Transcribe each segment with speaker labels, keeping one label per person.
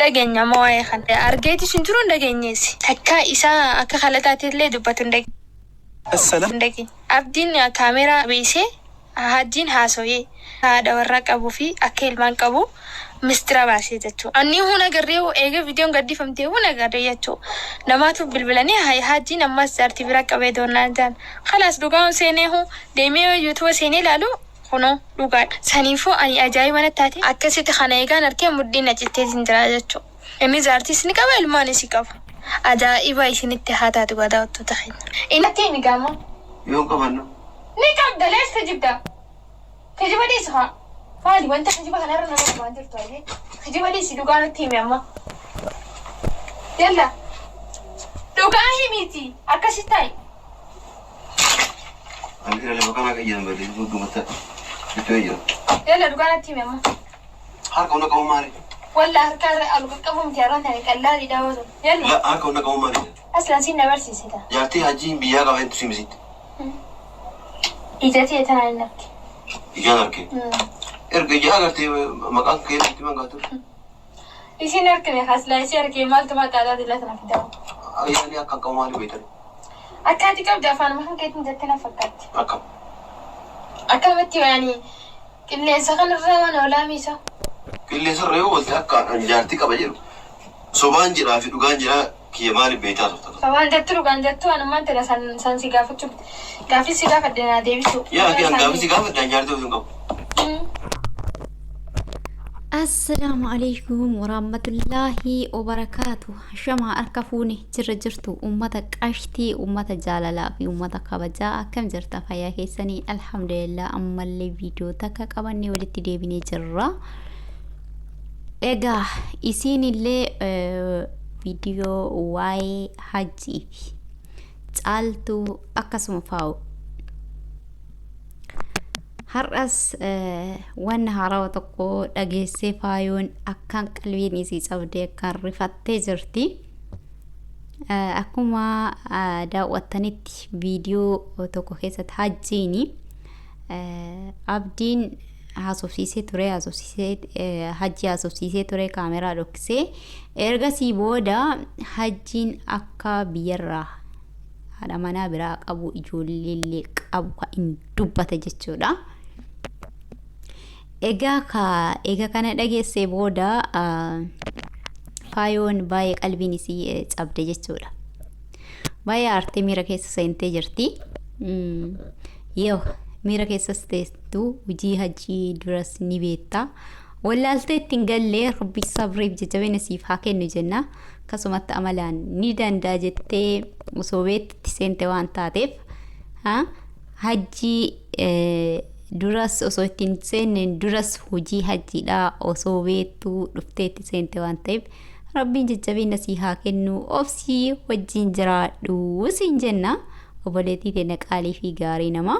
Speaker 1: dhageenya moo'ee kan argeeti sun jiru dhageenyeesi takka isaa akka khalataatiillee dubbatu dhageenye abdiin kaameeraa beesee hajjiin haasoyee haadha warraa qabuu fi akka ilmaan qabu mistira baasee jechuudha. Anni huna garee eega viidiyoon gaddifamtee huna garee jechuudha. Namaatu bilbilanii hajjiin ammas jaartii bira qabee doonaan jaan khalaas dhugaan seenee deemee yuutuuba seenee ilaalu kuno dhugaadha. Saniifuu ani ajaa'iba natti akkasitti kana eegaan arkee muddiin achittee jira jechuudha. Inni jaartiis ni qaba ilmaanis ni qaba. Ajaa'iba isinitti haa taatu gadaa wattoota keenya. Inni ni gaama.
Speaker 2: Yoo qabannu.
Speaker 1: Ni qabda lees tajibda. Tajiba dhiisa. Faali wanta tajiba kanarra nama qaban jirtu ayee. Tajiba dhiisi dhugaa nutti himi amma. Yalla. Dhugaa himiti akkasi ta'i.
Speaker 2: Ani irra lafa kana qayyan badee dhugumata. Bitoo jira.
Speaker 1: Yalla dhugaa nutti himi amma.
Speaker 2: Harka hunda qabu maali?
Speaker 1: Walla harka aluka qabu miti arraan tani qallaali daawwatu. Yalla.
Speaker 2: Harka hunda qabu maali?
Speaker 1: Aslaan siin dabarsiisita.
Speaker 2: Jaartii hajjiin biyyaa qaba hedduu simisitti.
Speaker 1: Ijati eetanaa hin arge.
Speaker 2: Ijaan arge. Erga ijaa agartee maqaan keessatti mangaatu.
Speaker 1: Isin argine haslaa isi argee maaltu maqaadhaa dillata na fidaa.
Speaker 2: Ayyaani akka qabu maali beektan?
Speaker 1: Akkaati qabdi afaan makan keetiin jettee na fakkaatti.
Speaker 2: Akkam.
Speaker 1: Akkamatti yaani qilleensa kanarra waan oolaa miisa.
Speaker 2: Qilleensa irra yoo oolte akka jaartii qaba jedhu. Sobaan jiraa fi dhugaan jiraa kiyya maali beektaa turta?
Speaker 1: Sobaan jettu dhugaan jettu anummaan tira san si gaafachuu gaafii si gaafadde naa deebisu.
Speaker 2: Yaa gaafii si gaafadde jaartii osoo hin qabu.
Speaker 3: السلام عليكم ورحمة الله وبركاته. شما أركفوني جرجرتو أمتك عشتي أمتك جاللا في أمتك كبجاء كم جرتا فيا كيساني الحمد لله أما اللي فيديو تكا كباني ولتي ديبيني جرا إيغا إسيني اللي فيديو واي حجي تعالتو أكاسم فاو har'as waan haarawaa tokko dhageessee faayoon akkaan qalbiin isii cabdee akkaan rifattee jirti. Akkuma daawwattanitti viidiyoo tokko keessatti hajjiini abdiin haasofsiisee ture hajji haasofsiisee ture kaameraa dhoksee ergasii booda hajjiin akka biyyarraa haadha manaa biraa qabu ijoollee qabu kan dubbata jechuudha. Egaa kana dhageessee booda faayoon baay'ee qalbiin isii cabde jechuudha. Baay'ee aartee miira keessa seentee jirti. Yoo miira keessa teessu hojii hajjii duras ni beekta. Wallaaltee ittiin gallee rabbi sabriif jajjabeenya siif haa kennu jenna. Akkasumatti amalaan ni danda'a jettee osoo beekti seente waan taateef hajjii duras osoo ittiin seenneen duras hojii hajjiidhaa osoo beektuu dhufteetti seente waan ta'eef rabbiin jajjabeenya sii haa kennu obsii wajjin jiraadhu siin jenna obboleettii teenya qaalii fi gaarii nama.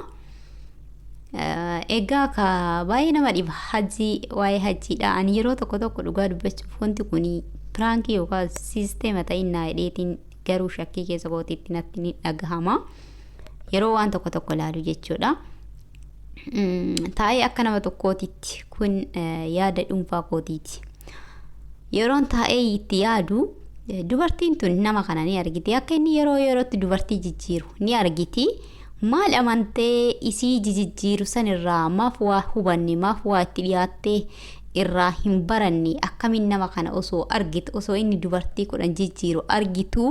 Speaker 3: Egaa ka baay'ee nama dhiba hajjii waa'ee hajjiidhaa ani yeroo tokko dhugaa dubbachuuf wanti kun piraankii yookaan siisteema ta'innaa hidheetiin garuu shakkii keessa kootiitti natti ni dhagahama yeroo waan tokko ilaalu jechuudha. Taa'ee akka nama tokkootitti kun yaada dhuunfaa kootiiti. Yeroon taa'ee itti yaadu dubartiin tun nama kana ni argiti akka inni yerootti dubartii jijjiiru ni argiti. Maal amantee isii jijjiiru sanirraa maaf waa hubanne maaf waa itti dhiyaattee irraa hin baranne akkamiin nama kana osoo argitu osoo inni dubartii kudhan jijjiiru argitu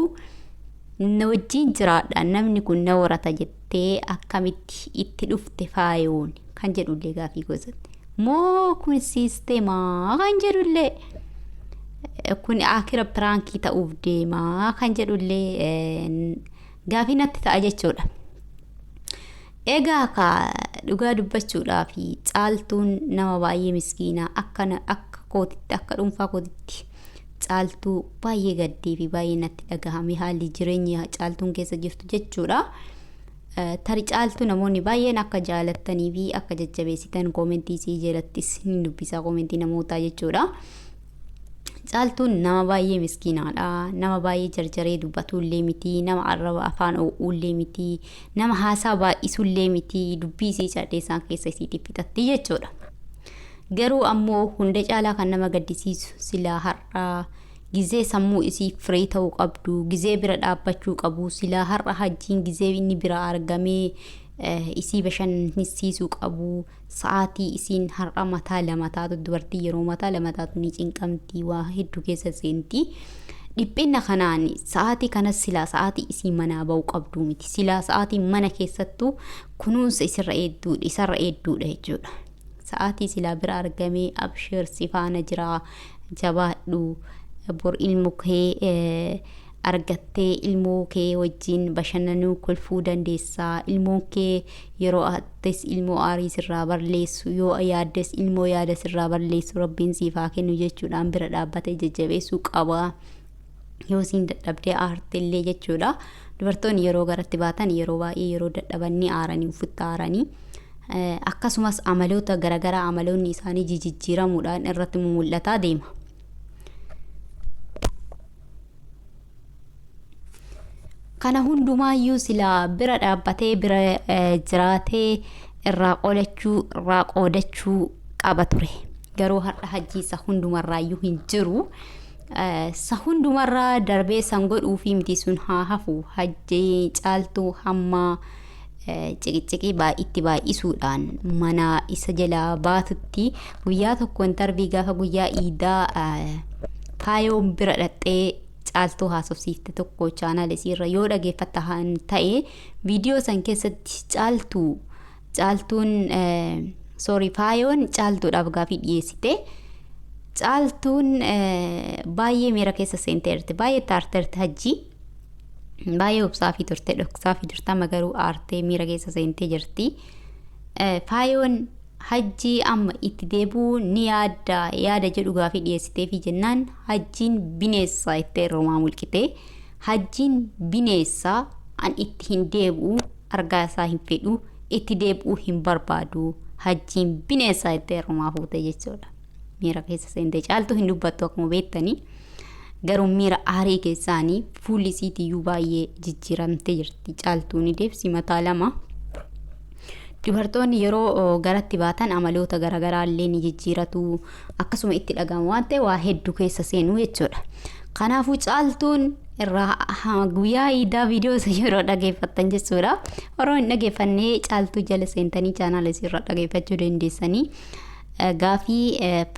Speaker 3: na wajjin jiraadha namni kun na warata jettee akkamitti itti dhufte faayoon kan jedhullee gaafii gosatte moo kun siisteemaa kan jedhullee kun akira piraankii ta'uuf deemaa kan jedhullee gaafii natti ta'a jechuudha. Egaa ka dhugaa dubbachuudhaa fi caaltuun nama baay'ee miskiinaa akka kootitti akka dhuunfaa kootitti caaltuu baay'ee gaddee fi baay'ee natti dhagahame haalli jireenya caaltuun keessa jirtu jechuudha. Tari caaltuu namoonni baay'een akka jaalattanii fi akka jajjabeessitan koomentii isii jalattis ni dubbisaa koomentii namootaa jechuudha. Caaltuun nama baay'ee miskiinaadha. Nama baay'ee jarjaree dubbatullee miti, nama arraba afaan o'ullee miti, nama haasaa baay'isuullee miti, dubbii isii cadheessaan keessa isii fixatti jechuudha. garuu ammoo hunda caalaa kan nama gaddisiisu silaa har'a gizee sammuu isii firii ta'uu qabdu gizee bira dhaabbachuu qabu silaa har'a hajjiin gizee inni bira argamee isii bashannansiisuu qabu sa'aatii isiin har'a mataa lama taatu dubartii yeroo mataa lama taatu ni cinqamti waa hedduu keessa seenti dhiphina kanaan sa'aatii kanas silaa sa'aatii isii manaa ba'uu qabdu miti silaa sa'aatii mana keessattuu kunuunsa isarra eedduudha jechuudha sa'aatii silaa bira argamee abshir sifaana jira jabaadhu bor ilmoo kee argattee ilmoo kee wajjin bashannanuu kolfuu dandeessaa ilmoo kee yeroo attes ilmoo aarii sirraa balleessu yoo yaaddes ilmoo yaada sirraa balleessu rabbiin siifaa kennu jechuudhaan bira dhaabbatee jajjabeessuu qaba yoo siin dadhabdee aartellee jechuudha dubartoonni yeroo garatti baatan yeroo baay'ee yeroo dadhabanii aaranii uffata aaranii akkasumas amaloota garagaraa amaloonni isaanii jijjiiramuudhaan irratti mul'ataa deema. kana hundumaayyuu silaa bira dhaabbatee bira jiraatee irraa qoodachuu qaba ture garuu har'a hajjiisa hundumarraayyuu hin jiru sa hundumarraa darbee san godhuufi miti sun haa hafu hajjii caaltuu hamma ciqici itti baay'isuudhaan mana isa jalaa baatutti guyyaa tokkoon darbii gaafa guyyaa iidaa faayoo bira dhaxxee caaltuu haasofsiifte tokko chaanal isiirra yoo dhageeffatta ta'e viidiyoo san keessatti caaltuun faayoon caaltuudhaaf gaafii dhiyeessite caaltuun baay'ee miira keessa seenteerti baay'ee taarteerti hajjii baay'ee obsaafii turte dhoksaafii turte amma garuu aartee miira keessa seentee jirti faayoon hajjii amma itti deebuu ni yaada jedhu gaafii dhiyeessiteefi jennaan hajjiin bineessaa itti romaa mulqite hajjiin bineessaa an itti hin deebi'u argaa isaa hin fedhu itti deebi'uu hin barbaadu hajjiin bineessaa itti romaa fuute jechuudha miira keessa seentee caaltuu hin dubbattu akkuma beektanii garuu miira aarii keessaanii fuulli isiitiyyuu baay'ee jijjiiramtee jirti caaltuun deebsi mataa lama dubartoonni yeroo garatti baatan amaloota garagaraa illee ni jijjiiratu akkasuma itti dhagahama waan ta'e waa hedduu keessa seenuu jechuudha kanaafuu caaltuun irraa guyyaa iidaa viidiyoo isa yeroo dhageeffattan jechuudha yeroo hin dhageeffannee caaltuu jala seentanii chaanaala isirra dhageeffachuu dandeessanii gaafii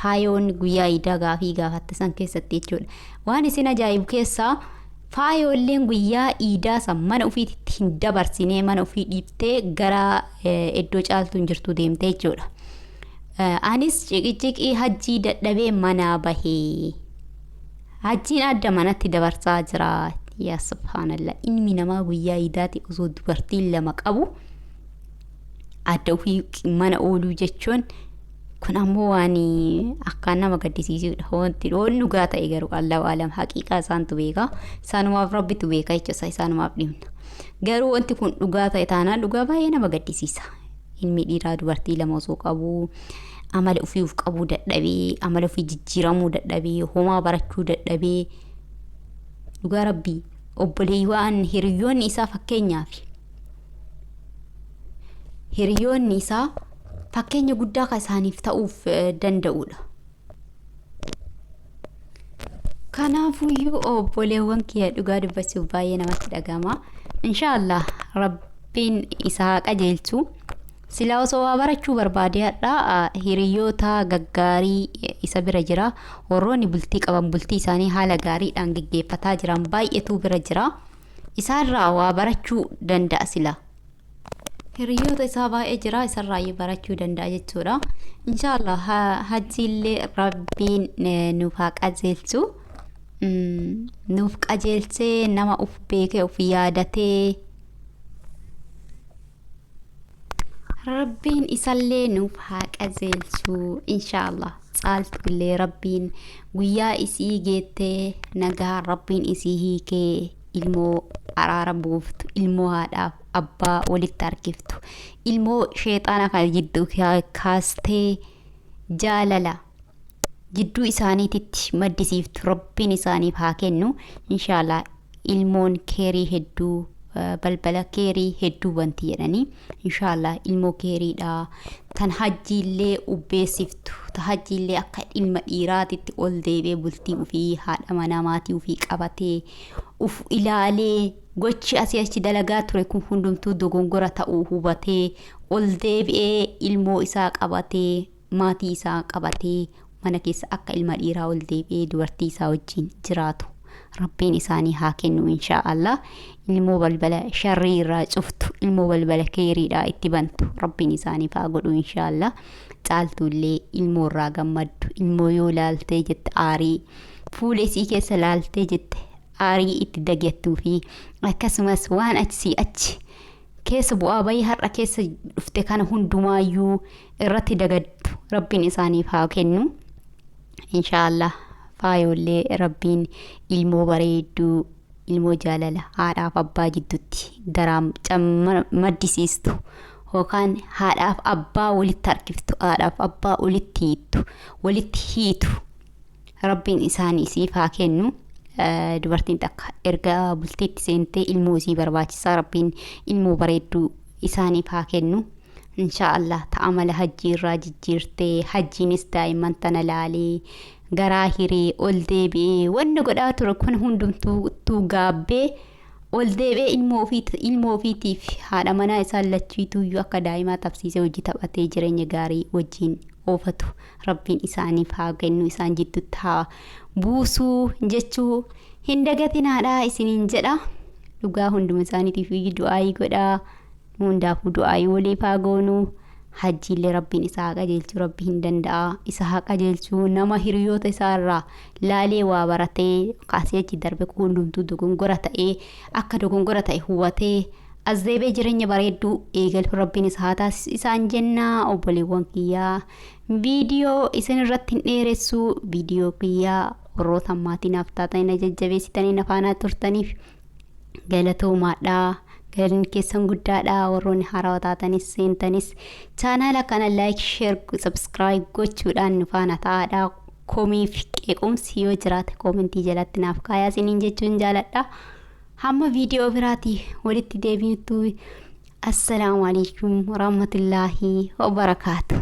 Speaker 3: faayoon guyyaa iidaa gaafii gaafatte san keessatti jechuudha waan isin ajaa'ibu keessaa faayoolleen guyyaa iidaa san mana ofiitti hin dabarsinee mana ofii dhiiftee gara iddoo caaltuun jirtu deemte jechuudha. Anis ciqici hajjii dadhabee manaa bahee hajjiin adda manatti dabarsaa jira yaa subhaanallah ilmi namaa guyyaa iidaati osoo dubartiin lama qabu adda ofii mana ooluu jechuun kun ammoo waan akkaan nama gaddisiisudha wanti dhugaa ta'e garuu allahu alam haqiiqaa isaantu beeka isaanumaaf rabbitu beeka jechuudha isaanumaaf dhimna garuu wanti kun dhugaa ta'e taanaan dhugaa baay'ee nama gaddisiisa ilmi dhiiraa dubartii lama osoo qabu amala ofiif qabu dadhabee amala ofii jijjiiramuu dadhabee homaa barachuu dadhabee dhugaa rabbii obboleewwan hiriyoonni isaa fakkeenyaaf hiriyoonni isaa fakkeenya guddaa kan isaaniif ta'uuf danda'udha. Kanaafuyyuu obboleewwan kiyya dhugaa dubbachuuf baay'ee namatti dhagama. Inshaallah rabbiin isaa qajeelchu silaa osoo waa barachuu barbaadedha hiriyoota gaggaarii isa bira jira warroonni bultii qaban bultii isaanii haala gaariidhaan gaggeeffataa jiran baay'eetu bira jira isaarraa waa barachuu danda'a silaa. hiriyoota isaa baay'ee jira isarraa barachuu danda'a jechuudha inshaallah hajjiillee rabbiin nuuf haa qajeelchu nuuf qajeelchee nama uf beekee uf yaadatee rabbiin isallee nuuf haa qajeelchu inshaallah caaltuullee rabbiin guyyaa isii geettee nagaa rabbiin isii hiikee ilmoo araara buuftu ilmoo haadhaaf abbaa walitti harkiftu ilmoo sheexaana kan jidduu kaastee jaalala jidduu isaaniititti maddisiiftu rabbiin isaaniif haa kennu inshaallah ilmoon keerii hedduu balbala keerii hedduu banti jedhanii inshaallah ilmoo keeriidha tan hajjiillee ubbeessiftu ta hajjiillee akka ilma dhiiraatitti ol deebee bultii ofii haadha manaa maatii ofii qabatee uf ilaalee gochi asii achi dalagaa ture kun hundumtuu dogongora ta'uu hubatee ol deebi'ee ilmoo isaa qabatee maatii isaa qabatee mana keessa akka ilma dhiiraa ol deebi'ee dubartii isaa wajjin jiraatu rabbiin isaanii haa kennu inshaallah ilmoo balbala sharrii irraa cuftu ilmoo balbala keeriidhaa itti bantu rabbiin isaanii haa godhu inshaallah caaltuullee ilmoo irraa gammaddu ilmoo yoo laaltee jette aarii fuula isii keessa laaltee jette aarii itti dagattuu fi akkasumas waan achi keessa bu'aa bayii har'a keessa dhufte kana hundumaayyuu irratti dagaddu rabbiin isaanii haa kennu inshaallah faayollee rabbiin ilmoo bareedduu ilmoo jaalala haadhaaf abbaa jidduutti daraam maddisiistu yookaan haadhaaf abbaa walitti harkiftu haadhaaf abbaa walitti hiitu rabbiin isaanii siif haa kennu dubartiin takka erga bultiitti seentee ilmoo isii barbaachisaa rabbiin ilmoo bareedduu isaaniif haa kennu inshaallah ta'amala hajjii irraa jijjiirtee hajjiinis daa'imman tana laalee garaa hiree ol deebi'ee wanni godhaa ture kun hundumtuu gaabbee ol deebi'ee ilmoo ofiitiif haadha manaa isaan lachiituyyuu akka daa'imaa tapsiisee hojii taphatee jireenya gaarii wajjin oofatu rabbiin isaaniif haa kennu isaan jidduutti haa buusuu jechuu hin dagatinaadha isiniin jedha dhugaa hunduma isaaniitiif du'aayii godhaa hundaafuu du'aayii waliif haa goonu hajjiillee rabbiin isaa haa qajeelchu rabbi hin danda'a isa haa qajeelchu nama hiriyoota isaarraa laalee waa baratee kaasee achi darbe hundumtuu dogongora ta'ee akka dogongora ta'e hubatee as deebee jireenya bareedduu eegalu rabbiin isaa haa taasisu isaan jennaa obboleewwan kiyyaa viidiyoo isin irratti hin dheeressu viidiyoo kiyyaa warroota maatiinaaf taatanii jajjabeessitanii nafaanaa turtaniif galatoomaadhaa garin keessan guddaadha warroonni haaraa taatanis seentanis chaanaala kana like share subscribe gochuudhaan nufaana ta'aadha komiif qeequmsi yoo jiraate komentii jalatti naaf kaayaa isiniin jechuun jaaladha hamma viidiyoo biraatii walitti deebinutti assalaamu alaykum warahmatullaahi wabarakaatuh